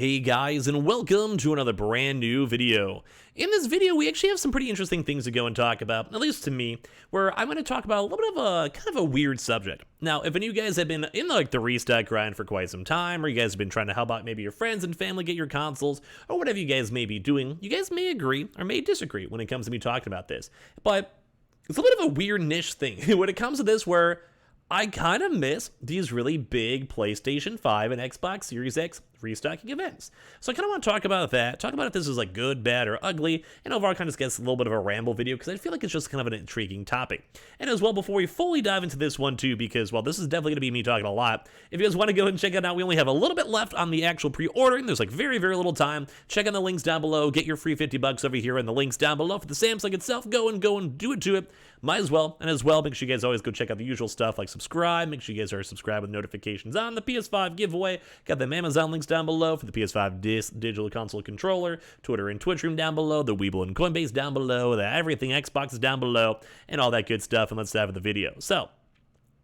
Hey guys, and welcome to another brand new video. In this video, we actually have some pretty interesting things to go and talk about, at least to me, where I'm going to talk about a little bit of a kind of a weird subject. Now, if any of you guys have been in the restock grind for quite some time, or you guys have been trying to help out maybe your friends and family get your consoles, or whatever you guys may be doing, you guys may agree or may disagree when it comes to me talking about this. But it's a bit of a weird niche thing when it comes to this, where I kind of miss these really big PlayStation 5 and Xbox Series X restocking events. So I kind of want to talk about that, talk about if this is like good, bad, or ugly, and overall kind of gets a little bit of a ramble video because I feel like it's just kind of an intriguing topic. And as well, before we fully dive into this one too, because, well, this is definitely going to be me talking a lot, if you guys want to go and check it out, we only have a little bit left on the actual pre-ordering. There's like very, very little time. Check out the links down below. Get your free $50 over here in the links down below for the Samsung itself. Go and do it to it. Might as well. And as well, make sure you guys always go check out the usual stuff like subscribe. Make sure you guys are subscribed with notifications on. The PS5 giveaway. Got them Amazon links down below for the PS5 Digital Console Controller. Twitter and Twitch room down below. The Weeble and Coinbase down below. The everything Xbox is down below. And all that good stuff. And let's dive into the video. So,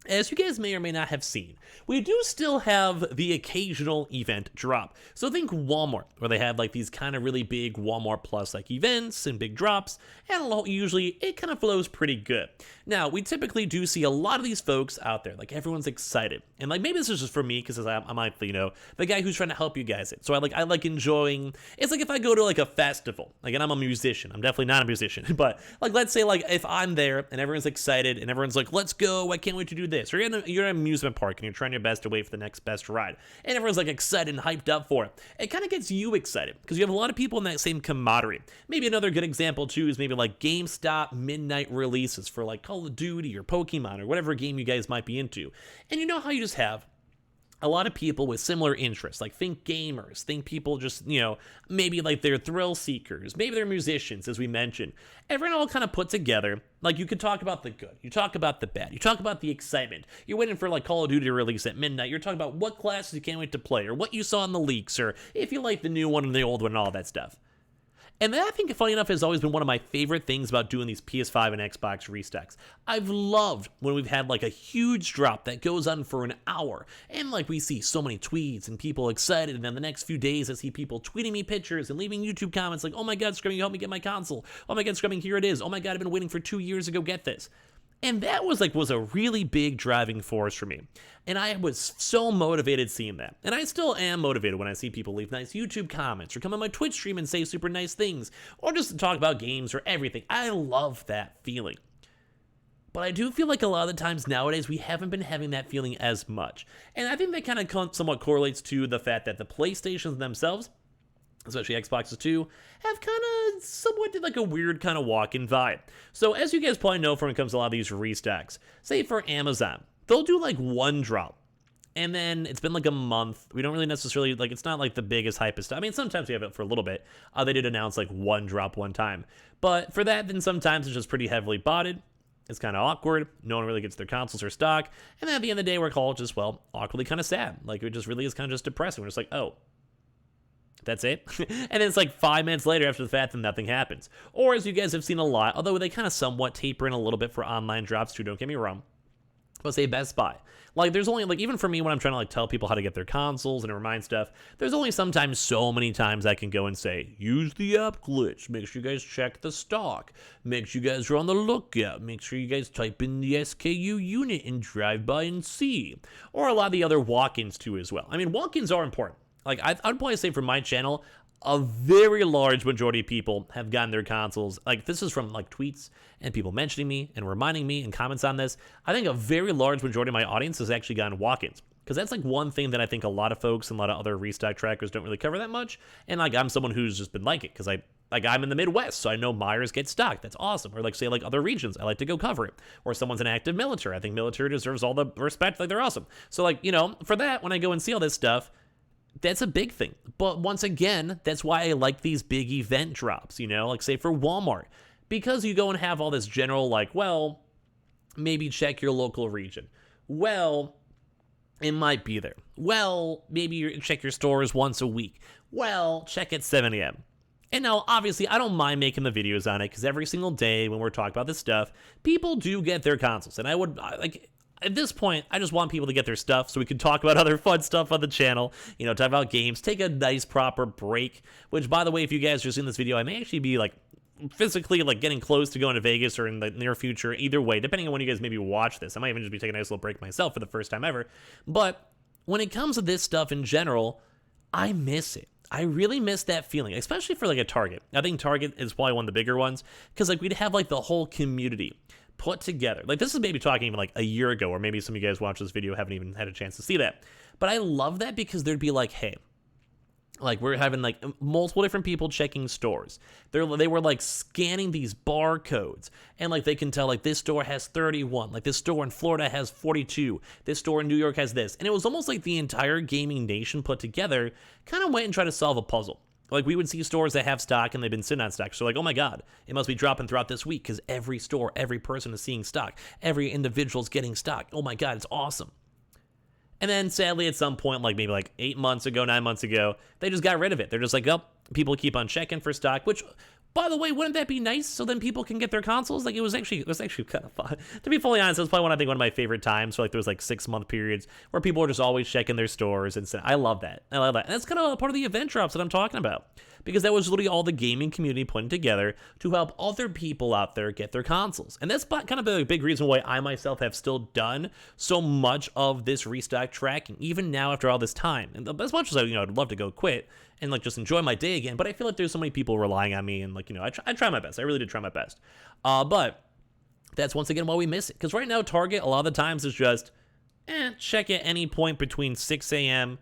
as you guys may or may not have seen, we do still have the occasional event drop. So think Walmart, where they have like these kind of really big Walmart Plus like events and big drops, and usually it kind of flows pretty good. Now, we typically do see a lot of these folks out there, like everyone's excited. And like maybe this is just for me, because I'm like, the guy who's trying to help you guys in. So I like enjoying, it's like if I go to like a festival, like, and I'm a musician, I'm definitely not a musician, but like let's say like if I'm there and everyone's excited and everyone's like, let's go, I can't wait to do this. Or you're in an amusement park and you're trying your best to wait for the next best ride, and everyone's like excited and hyped up for it. It kind of gets you excited because you have a lot of people in that same camaraderie. Maybe another good example too is maybe like GameStop midnight releases for like Call of Duty or Pokemon or whatever game you guys might be into. And you know how you just have a lot of people with similar interests, like think gamers, think people just, maybe like they're thrill seekers, maybe they're musicians, as we mentioned. Everyone all kind of put together, like you could talk about the good, you talk about the bad, you talk about the excitement. You're waiting for like Call of Duty to release at midnight, you're talking about what classes you can't wait to play, or what you saw in the leaks, or if you like the new one and the old one and all that stuff. And that, I think, funny enough, has always been one of my favorite things about doing these PS5 and Xbox restocks. I've loved when we've had like a huge drop that goes on for an hour, and like we see so many tweets and people excited, and then the next few days I see people tweeting me pictures and leaving YouTube comments like, oh my god, Scrumming, you help me get my console. Oh my god, Scrumming, here it is. Oh my god, I've been waiting for 2 years to go get this. And that was a really big driving force for me. And I was so motivated seeing that. And I still am motivated when I see people leave nice YouTube comments or come on my Twitch stream and say super nice things, or just talk about games or everything. I love that feeling. But I do feel like a lot of the times nowadays we haven't been having that feeling as much. And I think that kind of somewhat correlates to the fact that the PlayStations themselves, especially Xboxes too, have kind of somewhat did like a weird kind of walk-in vibe. So as you guys probably know when it comes to a lot of these restocks, say for Amazon, they'll do like one drop, and then it's been like a month. We don't really necessarily, like, it's not like the biggest, hypest. I mean, sometimes we have it for a little bit. They did announce like one drop one time. But for that, then sometimes it's just pretty heavily botted. It's kind of awkward. No one really gets their consoles or stock. And then at the end of the day, we're all just, well, awkwardly kind of sad. Like, it just really is kind of just depressing. We're just like, oh, that's it? And then it's like 5 minutes later after the fact and nothing happens. Or as you guys have seen a lot, although they kind of somewhat taper in a little bit for online drops too, don't get me wrong. But say Best Buy. Like there's only, like, even for me when I'm trying to like tell people how to get their consoles and remind stuff, there's only sometimes so many times I can go and say, use the app glitch, make sure you guys check the stock, make sure you guys are on the lookout, make sure you guys type in the SKU unit and drive by and see. Or a lot of the other walk-ins too as well. I mean, walk-ins are important. Like, I'd probably say for my channel, a very large majority of people have gotten their consoles. Like, this is from, like, tweets and people mentioning me and reminding me and comments on this. I think a very large majority of my audience has actually gotten walk-ins. Because that's, like, one thing that I think a lot of folks and a lot of other restock trackers don't really cover that much. And, like, I'm someone who's just been like it. Because I'm in the Midwest, so I know Myers gets stocked. That's awesome. Or, like, say, like, other regions, I like to go cover it. Or someone's an active military. I think military deserves all the respect. Like, they're awesome. So, like, for that, when I go and see all this stuff, that's a big thing. But once again, that's why I like these big event drops, like say for Walmart, because you go and have all this general, like, well, maybe check your local region. Well, it might be there. Well, maybe you check your stores once a week. Well, check at 7 a.m. And now, obviously, I don't mind making the videos on it because every single day when we're talking about this stuff, people do get their consoles. And at this point, I just want people to get their stuff so we can talk about other fun stuff on the channel, talk about games, take a nice proper break, which, by the way, if you guys are seeing this video, I may actually be like physically like getting close to going to Vegas or in the near future, either way, depending on when you guys maybe watch this. I might even just be taking a nice little break myself for the first time ever. But when it comes to this stuff in general, I miss it. I really miss that feeling, especially for like a Target. I think Target is probably one of the bigger ones because like we'd have like the whole community put together. Like this is maybe talking even like a year ago, or maybe some of you guys watch this video haven't even had a chance to see that. But I love that because there'd be like, hey, like we're having like multiple different people checking stores. They were like scanning these barcodes, and like they can tell like this store has 31, like this store in Florida has 42, this store in New York has this. And it was almost like the entire gaming nation put together kind of went and tried to solve a puzzle. Like we would see stores that have stock and they've been sitting on stock. So like, oh my God, it must be dropping throughout this week because every store, every person is seeing stock. Every individual's getting stock. Oh my God, it's awesome. And then sadly at some point, like maybe like 8 months ago, 9 months ago, they just got rid of it. They're just like, oh, people keep on checking for stock, which, by the way, wouldn't that be nice? So then people can get their consoles. Like it was actually kind of fun. To be fully honest, it was probably one of my favorite times. So like there was like 6-month periods where people were just always checking their stores, and I love that. I love that. And that's kind of part of the event drops that I'm talking about, because that was literally all the gaming community putting together to help other people out there get their consoles. And that's kind of the big reason why I myself have still done so much of this restock tracking, even now after all this time. And as much as I'd love to go quit and like just enjoy my day again, but I feel like there's so many people relying on me, and like, I try my best. I really did try my best. But that's once again why we miss it. Because right now, Target, a lot of the times is just, check at any point between 6 a.m.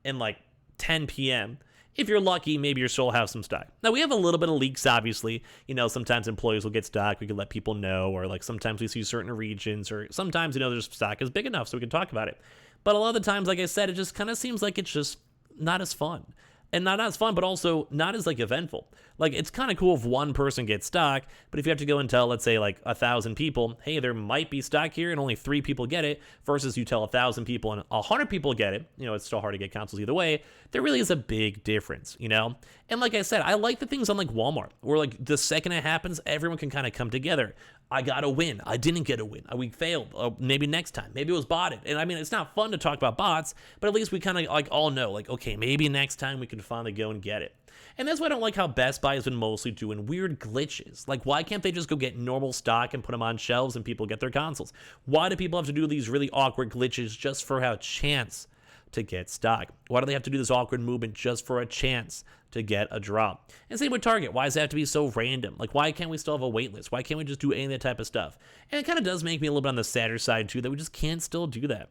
and like 10 p.m. If you're lucky, maybe you'll still have some stock. Now, we have a little bit of leaks, obviously. Sometimes employees will get stock. We can let people know, or like sometimes we see certain regions, or sometimes, there's stock is big enough so we can talk about it. But a lot of the times, like I said, it just kind of seems like it's just not as fun. And not as fun, but also not as like eventful. Like it's kind of cool if one person gets stock, but if you have to go and tell, let's say like 1,000 people, hey, there might be stock here and only 3 people get it, versus you tell 1,000 people and 100 people get it, it's still hard to get consoles either way. There really is a big difference, And like I said, I like the things on like Walmart, where like the second it happens, everyone can kind of come together. I got a win. I didn't get a win. We failed. Maybe next time. Maybe it was botted. And I mean, it's not fun to talk about bots, but at least we kind of like all know, like, okay, maybe next time we can finally go and get it. And that's why I don't like how Best Buy has been mostly doing weird glitches. Like, why can't they just go get normal stock and put them on shelves and people get their consoles? Why do people have to do these really awkward glitches just for a chance to get stock? Why do they have to do this awkward movement just for a chance to get a drop? And same with Target. Why does it have to be so random? Like, why can't we still have a wait list? Why can't we just do any of that type of stuff? And it kind of does make me a little bit on the sadder side, too, that we just can't still do that.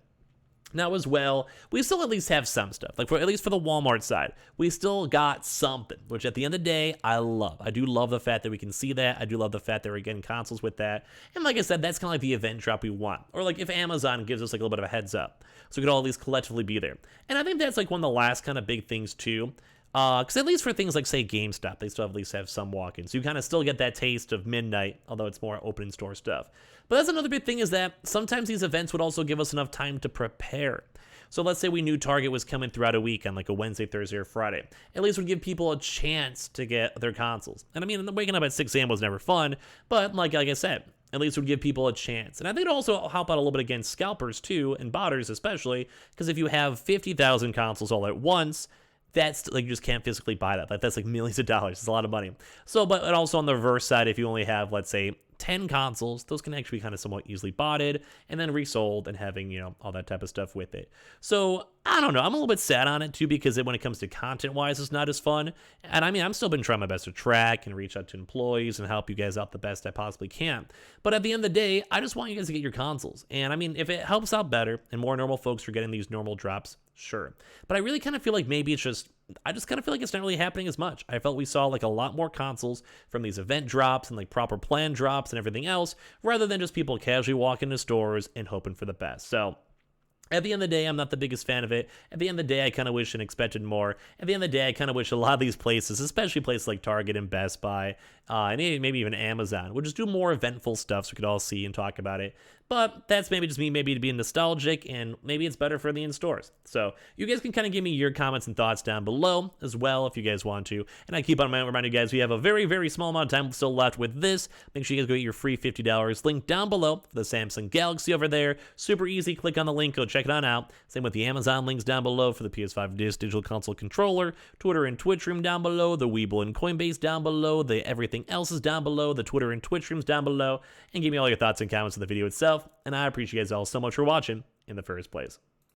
Now, as well, we still at least have some stuff. Like, at least for the Walmart side, we still got something, which at the end of the day, I love. I do love the fact that we can see that. I do love the fact that we're getting consoles with that. And like I said, that's kind of like the event drop we want. Or like if Amazon gives us like a little bit of a heads up, so we could all at least collectively be there. And I think that's like one of the last kind of big things, too. Because at least for things like, say, GameStop, they still at least have some walk-ins. So you kind of still get that taste of midnight, although it's more open store stuff. But that's another big thing, is that sometimes these events would also give us enough time to prepare. So let's say we knew Target was coming throughout a week on like a Wednesday, Thursday, or Friday. At least would give people a chance to get their consoles. And I mean, waking up at 6 a.m. was never fun, but like I said, at least would give people a chance. And I think it also help out a little bit against scalpers too, and botters especially, because if you have 50,000 consoles all at once, that's like, you just can't physically buy that. Like, that's like millions of dollars. It's a lot of money. So, but also on the reverse side, if you only have, let's say, 10 consoles, those can actually be kind of somewhat easily botted and then resold, and having, all that type of stuff with it. So I don't know. I'm a little bit sad on it too, because when it comes to content wise, it's not as fun. And I mean, I'm still been trying my best to track and reach out to employees and help you guys out the best I possibly can. But at the end of the day, I just want you guys to get your consoles. And I mean, if it helps out better and more normal folks are getting these normal drops, sure. But I really kind of feel like maybe I just kind of feel like it's not really happening as much. I felt we saw like a lot more consoles from these event drops and like proper plan drops and everything else, rather than just people casually walking to stores and hoping for the best. So at the end of the day, I'm not the biggest fan of it. At the end of the day, I kind of wish and expected more. At the end of the day, I kind of wish a lot of these places, especially places like Target and Best Buy, and maybe even Amazon, would just do more eventful stuff so we could all see and talk about it. but that's maybe just me maybe being nostalgic, and maybe it's better for the in-stores. So you guys can kind of give me your comments and thoughts down below as well if you guys want to. And I keep on reminding you guys, we have a very, very small amount of time still left with this. Make sure you guys go get your free $50 link down below for the Samsung Galaxy over there. Super easy. Click on the link. Go check it on out. Same with the Amazon links down below for the PS5 Digital Console Controller, Twitter and Twitch room down below, the Webull and Coinbase down below, the everything else is down below, the Twitter and Twitch rooms down below, and give me all your thoughts and comments on the video itself. And I appreciate you guys all so much for watching in the first place.